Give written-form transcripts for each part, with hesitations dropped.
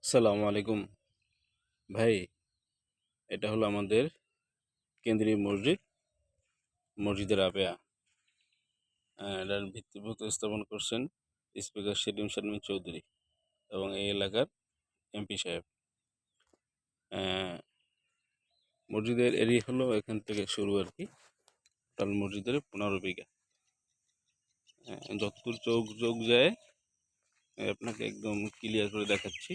আসসালামু আলাইকুম ভাই। এটা হলো আমাদের কেন্দ্রীয় মসজিদের আবেয়া। এটার ভিত্তিপ্রস্তর স্থাপন করছেন স্পিকার সেলিম চৌধুরী এবং এই এলাকার এমপি সাহেব। মসজিদের এরিয়া হলো এখান থেকে শুরু আর কি। টোটাল মসজিদের 15 বিঘা। যতদূর চোখ যায় আপনাকে একদম ক্লিয়ার করে দেখাচ্ছি।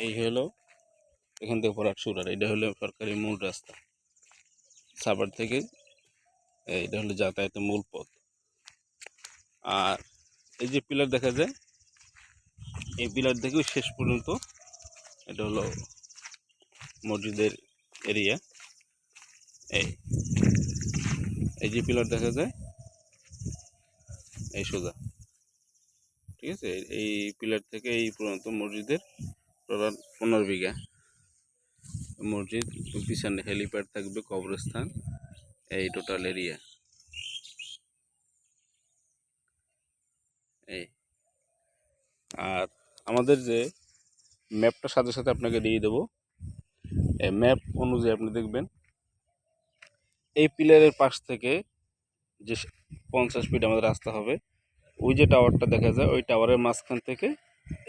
এই হলো এখান থেকে ভরাট শুরু, আর এটা হলো সরকারি মূল রাস্তা। সাভার থেকে এটা হলো যাতায়াতের মূল পথ। আর এই যে পিলার দেখা যায়, এই পিলার থেকেও শেষ পর্যন্ত এটা হলো মসজিদের এরিয়া। এই এই যে পিলার দেখা যায় এই সোজা, ঠিক আছে। এই পিলার থেকে এই পর্যন্ত মসজিদের টোটাল 15 বিঘা মসজিদ। পিছনে হেলিপ্যাড থাকবে, কবরস্থান, এই টোটাল এরিয়া। এই আর আমাদের যে ম্যাপটা সাথে সাথে আপনাকে দিয়ে দেবো, এই ম্যাপ অনুযায়ী আপনি দেখবেন এই পিলারের পাশ থেকে যে 50 ফিট আমাদের রাস্তা হবে, ওই যে টাওয়ারটা দেখা যায় ওই টাওয়ারের মাঝখান থেকে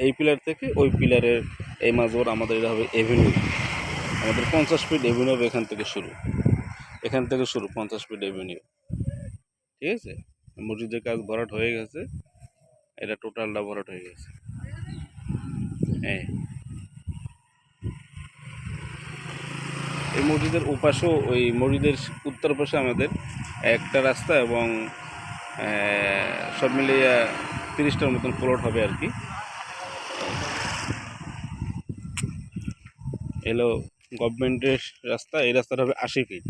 এই পিলার থেকে ওই পিলারের এই মাঝবর আমাদের এটা হবে এভিনিউ। আমাদের 50 ফিট এভিনিউ হবে এখান থেকে শুরু 50 ফিট এভিনিউ, ঠিক আছে। মসজিদের কাজ ভরাট হয়ে গেছে, এটা টোটালটা ভরাট হয়ে গেছে। হ্যাঁ, এই মসজিদের ওপাশেও ওই মসজিদের উত্তর পাশে আমাদের একটা রাস্তা এবং সব মিলিয়ে 30টার মতন প্লট হবে আর কি। এলো গভর্নমেন্টের রাস্তা, এই রাস্তাটা হবে 80 ফিট।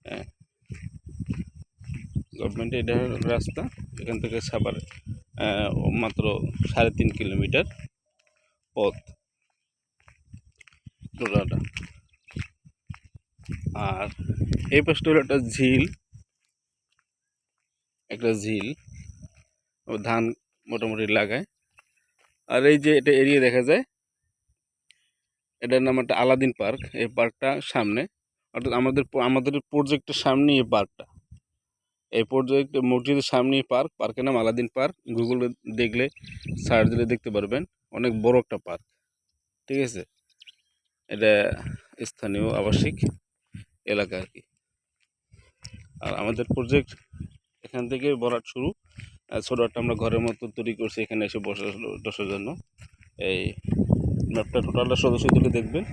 হ্যাঁ, গভর্নমেন্টের এটা রাস্তা, এখান থেকে সাভার মাত্র 3.5 কিলোমিটার পথ টোটালটা। আর এই পাশটা হলো একটা ঝিল, ধান মোটামুটি লাগায়। আর এই যে এটা এরিয়া দেখা যায়, এটার নাম একটা আলাদিন পার্ক। এই পার্কটা সামনে, অর্থাৎ আমাদের প্রজেক্টের সামনে এই পার্কটা। এই প্রজেক্ট মসজিদের সামনেই পার্কের নাম আলাদিন পার্ক। গুগলে দেখলে সার্চ দিলে দেখতে পারবেন, অনেক বড় একটা পার্ক, ঠিক আছে। এটা স্থানীয় আবাসিক এলাকা আর কি। আর আমাদের প্রজেক্ট এখান থেকে ভরাট শুরু। ছোটো একটা আমরা ঘরের মতো তৈরি করছি এখানে এসে বসার জন্য। এই ম্যাপটা টোটালটা সদস্য তুলে দেখবেন।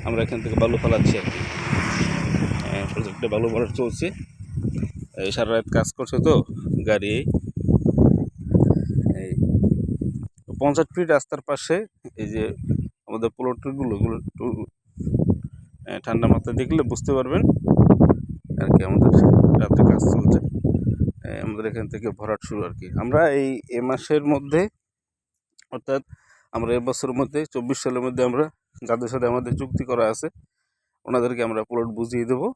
আমরা এখান থেকে বালু ফেলাচ্ছি আর কি। প্রজেক্টে বালু ভরাট চলছে, এই সারা রাত কাজ করছে তো গাড়ি। এই 50 ফিট রাস্তার পাশে এই যে আমাদের প্লটগুলো একটু ঠান্ডা মাথায় দেখলে বুঝতে পারবেন আর কি। আমাদের রাতে কাজ চলছে, আমাদের এখান থেকে ভরাট শুরু আর কি। আমরা এই মাসের মধ্যে, অর্থাৎ আমরা এবছরের মধ্যে 24 সালের মধ্যে আমরা যাদের সাথে আমাদের চুক্তি করা আছে ওনাদেরকে আমরা প্লট বুঝিয়ে দেবো।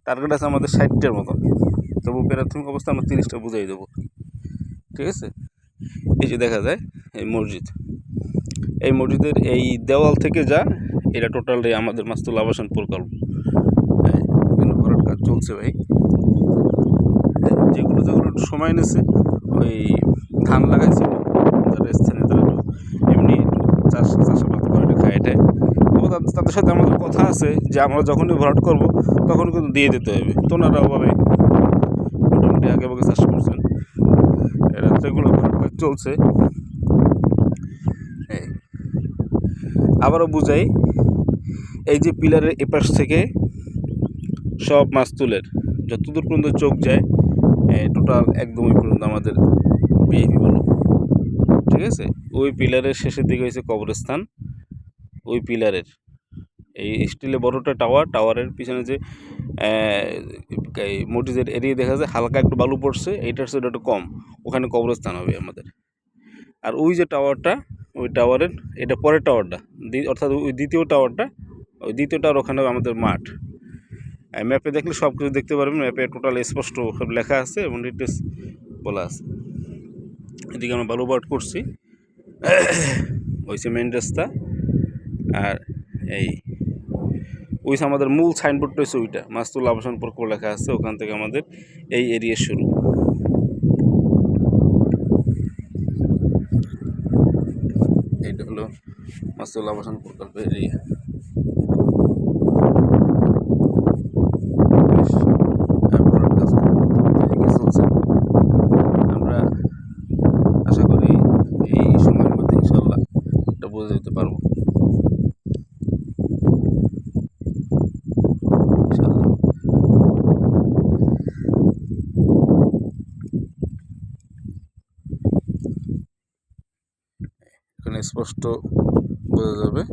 টার্গেট আছে আমাদের 60টার মতন, তবু প্রাথমিক অবস্থা আমরা 30টা বুঝিয়ে দেবো, ঠিক আছে। এই যে দেখা যায় এই মসজিদের এই দেওয়াল থেকে যা, এটা টোটালটাই আমাদের মাস্তুল আবাসন প্রকল্প। এখানে ভরাট কাজ চলছে ভাই। যেগুলো একটু সময় নিয়েছে, ওই ধান লাগাইছে যারা স্থানীয়, তারা একটু এমনি একটু চাষাবাদ করে খায় এটাই। তবু তাদের সাথে আমাদের কথা আছে যে আমরা যখনই ভরাট করব তখন কিন্তু দিয়ে দিতে হবে। তো ওনারা ওভাবে মোটামুটি আগে চাষ করছেন। রাত্রেগুলো ভরাট কাজ চলছে। আবারও বুঝাই, এই যে পিলারের এপাশ থেকে সব মাস্তুলের যতদূর পর্যন্ত চোখ যায় টোটাল একদমই পর্যন্ত আমাদের বিএপি বলো, ঠিক আছে। ওই পিলারের শেষের দিকে হয়েছে কবরস্থান। ওই পিলারের এই স্টিলে বড়টা টাওয়ারের পিছনে যে মসজিদের এরিয়া দেখা যায় হালকা একটু বালু পড়ছে, এইটার সাথে একটু কম, ওখানে কবরস্থান হবে আমাদের। আর ওই যে টাওয়ারটা, ওই টাওয়ারের এটা পরের টাওয়ারটা, অর্থাৎ ওই দ্বিতীয় টাওয়ার ওখানে আমাদের মাঠ। ম্যাপে দেখলে সব কিছু দেখতে পারবেন, ম্যাপে টোটাল স্পষ্ট সব লেখা আছে এবং ডিটেলস বলা আছে। এদিকে আমরা বালু ভরাট করছি, হয়েছে মেইন রাস্তা। আর এই ওই আমাদের মূল সাইনবোর্ডটা হচ্ছে ওইটা, মাস্তুল আবাসন প্রকল্প লেখা আছে, ওখান থেকে আমাদের এই এরিয়া শুরু। এইটা হলো মাস্তুল আবাসন প্রকল্পের এরিয়া। আমরা আশা করি এই সময়ের মধ্যে ইনশাল্লাহ এটা বুঝে দিতে পারবো ইনশাল্লাহ। এখানে স্পষ্ট বোঝা যাবে।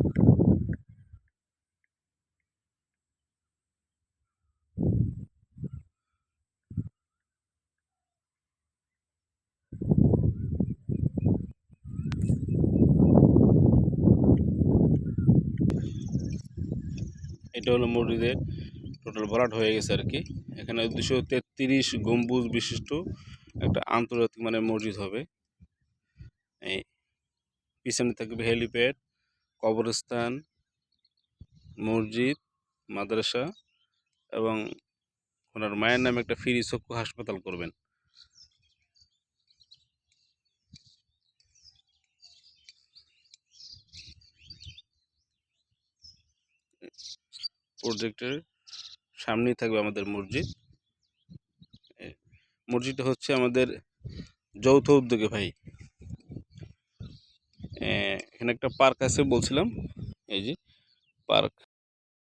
এটা হলো মসজিদের টোটাল ভরাট হয়ে গেছে আর কি। এখানে 233 গম্বুজ বিশিষ্ট একটা আন্তর্জাতিক মানের মসজিদ হবে। এই পিছনে থাকবে হেলিপ্যাড, কবরস্থান, মসজিদ, মাদ্রাসা এবং ওনার মায়ের নামে একটা ফ্রি চক্ষু হাসপাতাল করবেন। প্রজেক্টের সামনেই থাকবে আমাদের মসজিদ। মসজিদটা হচ্ছে আমাদের যৌথ উদ্যোগে ভাই। এখানে একটা পার্ক আছে বলছিলাম, এই যে পার্ক।